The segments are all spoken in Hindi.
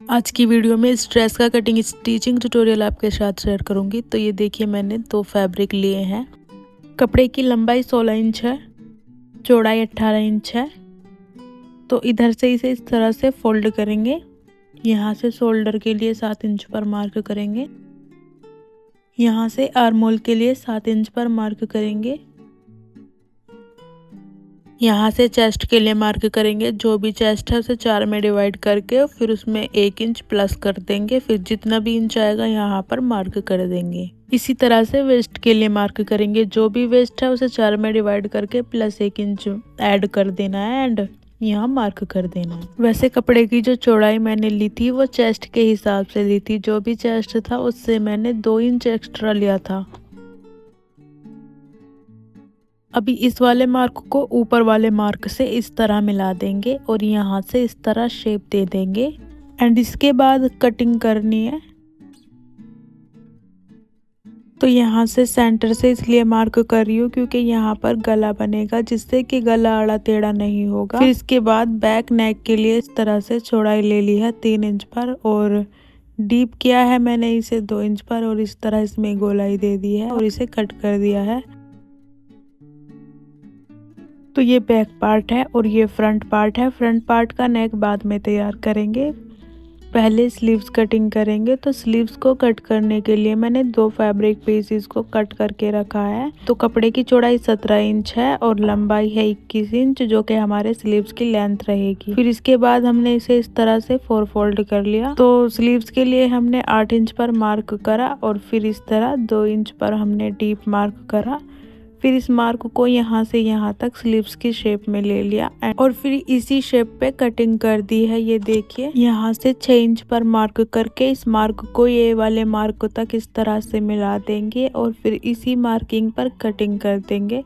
आज की वीडियो में इस ड्रेस का कटिंग स्टिचिंग ट्यूटोरियल आपके साथ शेयर करूंगी। तो ये देखिए, मैंने 2 फैब्रिक लिए हैं। कपड़े की लंबाई 16 इंच है, चौड़ाई 18 इंच है। तो इधर से इसे इस तरह से फोल्ड करेंगे। यहाँ से शोल्डर के लिए 7 इंच पर मार्क करेंगे। यहाँ से आर्म होल के लिए 7 इंच पर मार्क करेंगे। यहाँ से चेस्ट के लिए मार्क करेंगे। जो भी चेस्ट है उसे 4 में डिवाइड करके फिर उसमें 1 इंच प्लस कर देंगे। फिर जितना भी इंच आएगा यहाँ पर मार्क कर देंगे। इसी तरह से वेस्ट के लिए मार्क करेंगे। जो भी वेस्ट है उसे 4 में डिवाइड करके प्लस 1 इंच ऐड कर देना है एंड यहाँ मार्क कर देना है। वैसे कपड़े की जो चौड़ाई मैंने ली थी वो चेस्ट के हिसाब से ली थी। जो भी चेस्ट था उससे मैंने 2 इंच एक्स्ट्रा लिया था। अभी इस वाले मार्क को ऊपर वाले मार्क से इस तरह मिला देंगे और यहाँ से इस तरह शेप दे देंगे एंड इसके बाद कटिंग करनी है। तो यहाँ से सेंटर से इसलिए मार्क कर रही हूँ क्योंकि यहाँ पर गला बनेगा, जिससे कि गला आड़ा टेढ़ा नहीं होगा। फिर इसके बाद बैक नेक के लिए इस तरह से चौड़ाई ले ली है 3 इंच पर और डीप किया है मैंने इसे 2 इंच पर और इस तरह इसमें गोलाई दे दी है और इसे कट कर दिया है। तो ये बैक पार्ट है और ये फ्रंट पार्ट है। फ्रंट पार्ट का नेक बाद में तैयार करेंगे, पहले स्लीव्स कटिंग करेंगे। तो स्लीव्स को कट करने के लिए मैंने 2 फैब्रिक पीसेस को कट करके रखा है। तो कपड़े की चौड़ाई 17 इंच है और लंबाई है 21 इंच, जो कि हमारे स्लीव्स की लेंथ रहेगी। फिर इसके बाद हमने इसे इस तरह से 4 फोल्ड कर लिया। तो स्लीव्स के लिए हमने 8 इंच पर मार्क करा और फिर इस तरह 2 इंच पर हमने डीप मार्क करा। फिर इस मार्क को यहाँ से यहाँ तक स्लीव्स की शेप में ले लिया और फिर इसी शेप पे कटिंग कर दी है। ये देखिए, यहाँ से 6 इंच पर मार्क करके इस मार्क को ये वाले मार्क तक इस तरह से मिला देंगे और फिर इसी मार्किंग पर कटिंग कर देंगे।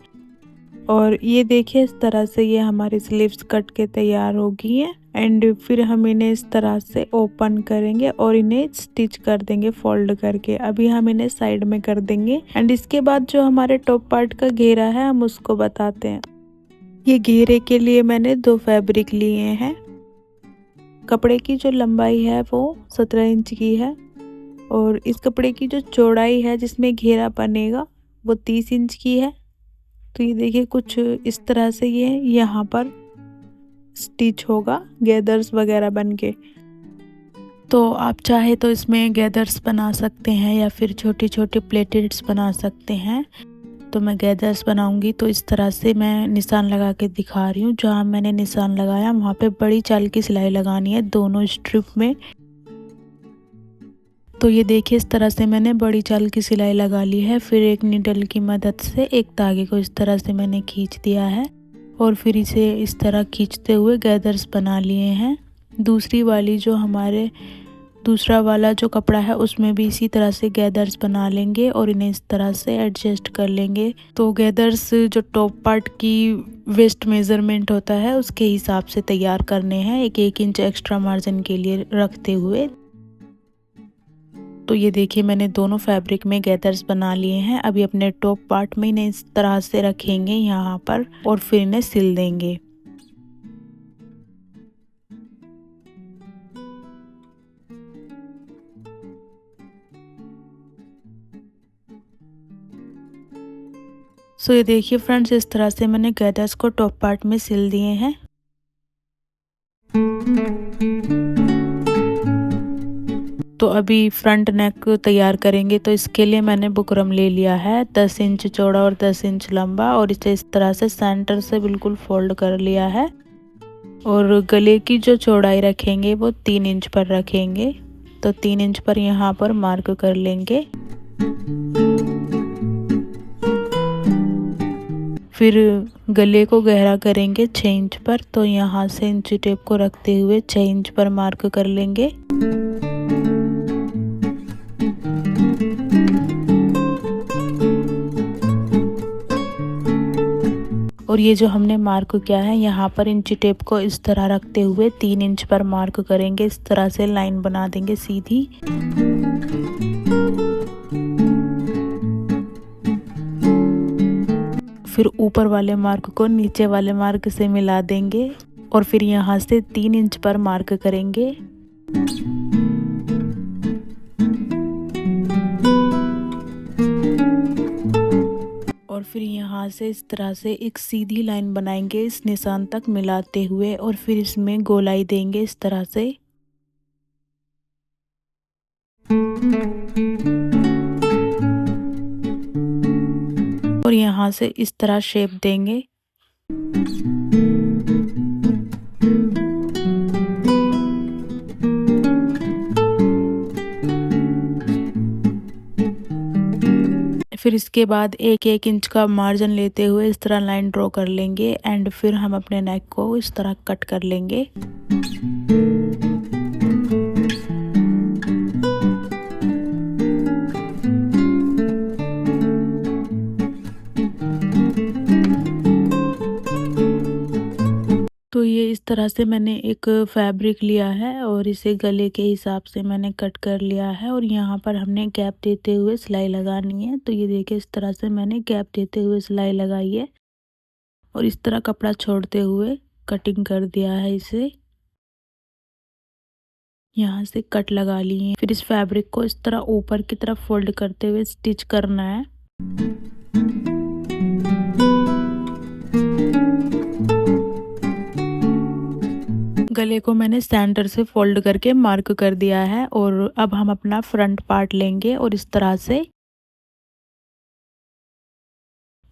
और ये देखिए, इस तरह से ये हमारी स्लीव्स कट के तैयार हो गई हैं एंड फिर हम इन्हें इस तरह से ओपन करेंगे और इन्हें स्टिच कर देंगे फोल्ड करके। अभी हम इन्हें साइड में कर देंगे एंड इसके बाद जो हमारे टॉप पार्ट का घेरा है हम उसको बताते हैं। ये घेरे के लिए मैंने 2 फैब्रिक लिए हैं। कपड़े की जो लंबाई है वो 17 इंच की है और इस कपड़े की जो चौड़ाई है जिसमें घेरा बनेगा वो 30 इंच की है। तो ये देखिए, कुछ इस तरह से ये यहाँ पर स्टिच होगा गैदर्स वगैरह बनके। तो आप चाहे तो इसमें गैदर्स बना सकते हैं या फिर छोटे छोटे प्लेटेड्स बना सकते हैं। तो मैं गैदर्स बनाऊंगी। तो इस तरह से मैं निशान लगा के दिखा रही हूँ। जहाँ मैंने निशान लगाया वहाँ पे बड़ी चाल की सिलाई लगानी है दोनों स्ट्रिप में। तो ये देखिए, इस तरह से मैंने बड़ी चाल की सिलाई लगा ली है। फिर एक नीडल की मदद से एक धागे को इस तरह से मैंने खींच दिया है और फिर इसे इस तरह खींचते हुए गैदर्स बना लिए हैं। दूसरी वाली जो हमारे दूसरा वाला जो कपड़ा है उसमें भी इसी तरह से गैदर्स बना लेंगे और इन्हें इस तरह से एडजस्ट कर लेंगे। तो गैदर्स जो टॉप पार्ट की वेस्ट मेजरमेंट होता है उसके हिसाब से तैयार करने हैं, 1 इंच एक्स्ट्रा मार्जिन के लिए रखते हुए। तो ये देखिए, मैंने दोनों फैब्रिक में गैदर्स बना लिए हैं। अभी अपने टॉप पार्ट में इन्हें इस तरह से रखेंगे यहाँ पर और फिर इन्हें सिल देंगे। सो ये देखिए फ्रेंड्स, इस तरह से मैंने गैदर्स को टॉप पार्ट में सिल दिए हैं। तो अभी फ्रंट नेक तैयार करेंगे। तो इसके लिए मैंने बुकरम ले लिया है 10 इंच चौड़ा और 10 इंच लंबा और इसे इस तरह से सेंटर से बिल्कुल फोल्ड कर लिया है। और गले की जो चौड़ाई रखेंगे वो 3 इंच पर रखेंगे। तो 3 इंच पर यहाँ पर मार्क कर लेंगे। फिर गले को गहरा करेंगे 6 इंच पर। तो यहाँ से इंची टेप को रखते हुए 6 इंच पर मार्क कर लेंगे। और ये जो हमने मार्क किया है यहाँ पर इंची टेप को इस तरह रखते हुए 3 इंच पर मार्क करेंगे। इस तरह से लाइन बना देंगे सीधी। फिर ऊपर वाले मार्क को नीचे वाले मार्क से मिला देंगे और फिर यहाँ से 3 इंच पर मार्क करेंगे। फिर यहाँ से इस तरह से एक सीधी लाइन बनाएंगे इस निशान तक मिलाते हुए और फिर इसमें गोलाई देंगे इस तरह से। और यहाँ से इस तरह शेप देंगे। फिर इसके बाद एक एक इंच का मार्जिन लेते हुए इस तरह लाइन ड्रॉ कर लेंगे एंड फिर हम अपने नेक को इस तरह कट कर लेंगे। तो ये इस तरह से मैंने एक फैब्रिक लिया है और इसे गले के हिसाब से मैंने कट कर लिया है और यहाँ पर हमने गैप देते हुए सिलाई लगानी है। तो ये देखिए इस तरह से मैंने गैप देते हुए सिलाई लगाई है और इस तरह कपड़ा छोड़ते हुए कटिंग कर दिया है इसे। यहाँ से कट लगा ली है। फिर इस फैब्रिक को इस तरह ऊपर की तरफ फोल्ड करते हुए स्टिच करना है। गले को मैंने सेंटर से फोल्ड करके मार्क कर दिया है और अब हम अपना फ्रंट पार्ट लेंगे और इस तरह से,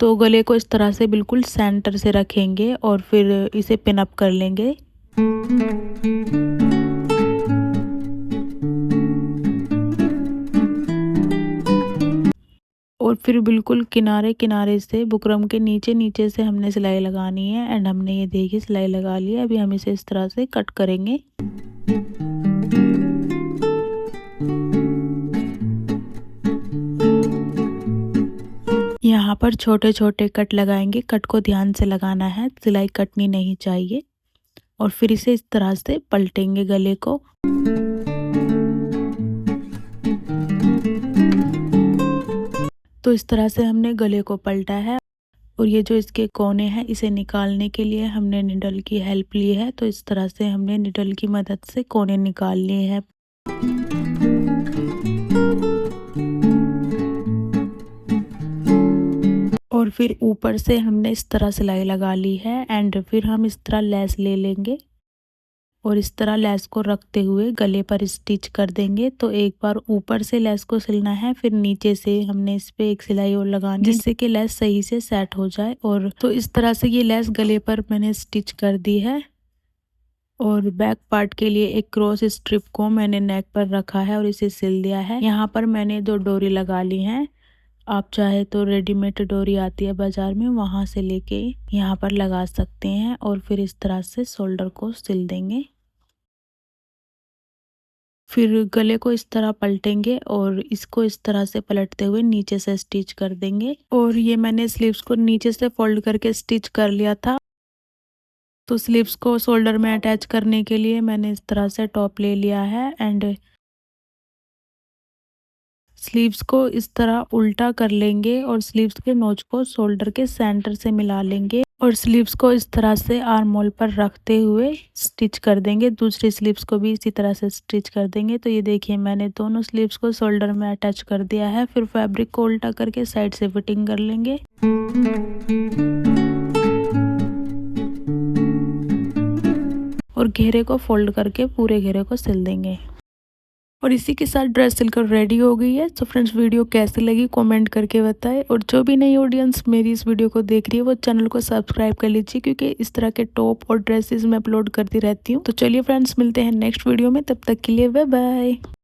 तो गले को इस तरह से बिल्कुल सेंटर से रखेंगे और फिर इसे पिन अप कर लेंगे। और फिर बिल्कुल किनारे किनारे से बुकरम के नीचे नीचे से हमने सिलाई लगानी है एंड हमने ये देखिए सिलाई लगा ली है। अभी हम इसे इस तरह से कट करेंगे। यहाँ पर छोटे छोटे कट लगाएंगे। कट को ध्यान से लगाना है, सिलाई कटनी नहीं चाहिए। और फिर इसे इस तरह से पलटेंगे गले को। तो इस तरह से हमने गले को पलटा है और ये जो इसके कोने हैं इसे निकालने के लिए हमने निडल की हेल्प ली है। तो इस तरह से हमने निडल की मदद से कोने निकाल लिए हैं। और फिर ऊपर से हमने इस तरह सिलाई लगा ली है एंड फिर हम इस तरह लेस ले लेंगे और इस तरह लेस को रखते हुए गले पर स्टिच कर देंगे। तो एक बार ऊपर से लेस को सिलना है, फिर नीचे से हमने इस पे एक सिलाई और लगानी है जिससे कि लेस सही से सेट हो जाए। और तो इस तरह से ये लेस गले पर मैंने स्टिच कर दी है। और बैक पार्ट के लिए एक क्रॉस स्ट्रिप को मैंने नेक पर रखा है और इसे सिल दिया है। यहाँ पर मैंने 2 डोरी लगा ली हैं। आप चाहे तो रेडीमेड डोरी आती है बाजार में, वहाँ से लेके यहाँ पर लगा सकते हैं और फिर इस तरह से शोल्डर को सिल देंगे। फिर गले को इस तरह पलटेंगे और इसको इस तरह से पलटते हुए नीचे से स्टिच कर देंगे। और ये मैंने स्लीव्स को नीचे से फोल्ड करके स्टिच कर लिया था। तो स्लीव्स को शोल्डर में अटैच करने के लिए मैंने इस तरह से टॉप ले लिया है एंड स्लीव्स को इस तरह उल्टा कर लेंगे और स्लीव्स के नोच को शोल्डर के सेंटर से मिला लेंगे और स्लीव्स को इस तरह से आर्म होल पर रखते हुए स्टिच कर देंगे। दूसरी स्लीव्स को भी इसी तरह से स्टिच कर देंगे। तो ये देखिए मैंने दोनों स्लीव्स को शोल्डर में अटैच कर दिया है। फिर फैब्रिक को उल्टा करके साइड से फिटिंग कर लेंगे। और घेरे को फोल्ड करके पूरे घेरे को सिल देंगे। और इसी के साथ ड्रेस सिलकर रेडी हो गई है। तो फ्रेंड्स वीडियो कैसी लगी कमेंट करके बताएं। और जो भी नई ऑडियंस मेरी इस वीडियो को देख रही है वो चैनल को सब्सक्राइब कर लीजिए, क्योंकि इस तरह के टॉप और ड्रेसेस मैं अपलोड करती रहती हूँ। तो चलिए फ्रेंड्स मिलते हैं नेक्स्ट वीडियो में, तब तक के लिए बाय बाय।